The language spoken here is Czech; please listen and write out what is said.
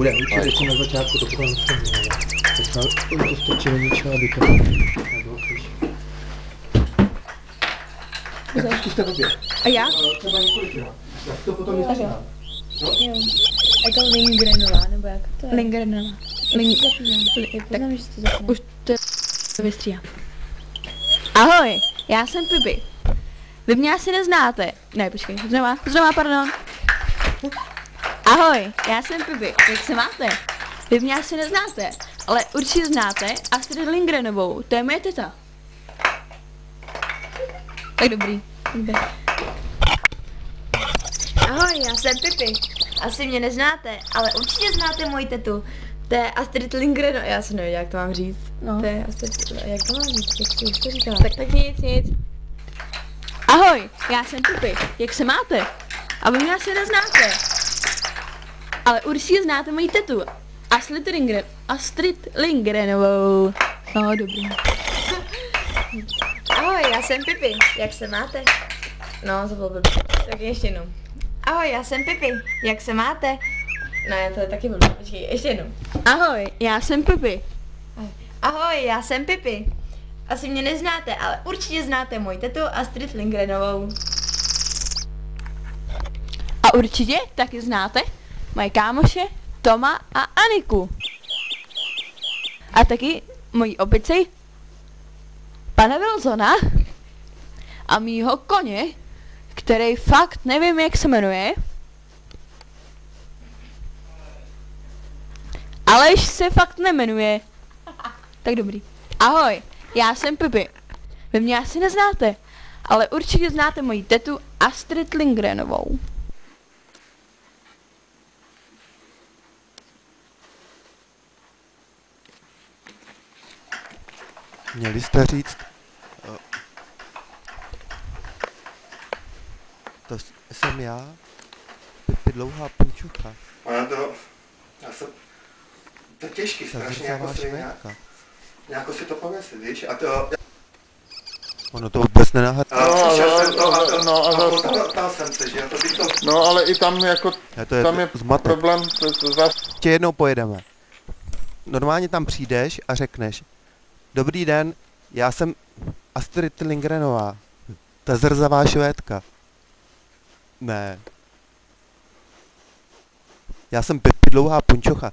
Bude určitě ještě na začátku, to potom nestane. Tak to strčí do něčeho, aby to nebylo slyšet. Tak zkuste obě. A já? Třeba několikrát. Tak to potom je Jo. Je to Lindgrenová, nebo jak to je? Lindgrenová. Tak už to vystříhá. Ahoj, já jsem Pipi. Vy mě asi neznáte. Ne, počkej, znova, pardon. Ahoj, já jsem Pipi. Jak se máte? Vy mě asi neznáte, ale určitě znáte Astrid Lindgrenovou. To je moje teta. Tak dobrý. Ahoj, já jsem Pipi. Asi mě neznáte, ale určitě znáte moji tetu. To je Astrid Lindgrenová. Já se nevím, jak to mám říct. No. To je Astrid, jak to mám říct, jak jsi už to říkala. Tak nic. Ahoj, já jsem Pipi. Jak se máte? A vy mě asi neznáte. Ale určitě znáte moji tetu. Astrid Lindgrenovou. No, dobrý. Ahoj, já jsem Pipi. Jak se máte? No, to bylo blbý. Tak ještě jednou. Ahoj, já jsem Pipi. Jak se máte? Ne, to je taky blbý. Počkej, ještě jednou. Ahoj, já jsem Pipi. Ahoj, já jsem Pipi. Asi mě neznáte, ale určitě znáte moji tetu Astrid Lindgrenovou. A určitě taky znáte moje kámoše Toma a Aniku. A taky moji opici pana Wilsona a mýho koně, který fakt nevím, jak se jmenuje. Aleš se fakt nemenuje. Tak dobrý. Ahoj, já jsem Pipi. Vy mě asi neznáte, ale určitě znáte moji tetu Astrid Lindgrenovou. Měli jste říct, to jsem já, Pipi dlouhá punčucha. Ono to, to těžký strašně, jako si nějako si to pověsit, víš, a to... Ono to vůbec nenahradí. Ptal jsem se, že jo, to bych to... No, ale i tam jako, tam je zmatek. problém, Ještě jednou pojedeme. Normálně tam přijdeš a řekneš, dobrý den, já jsem Astrid Lindgrenová, ta zrzavá Švédka. Ne. Já jsem Pipi dlouhá punčocha.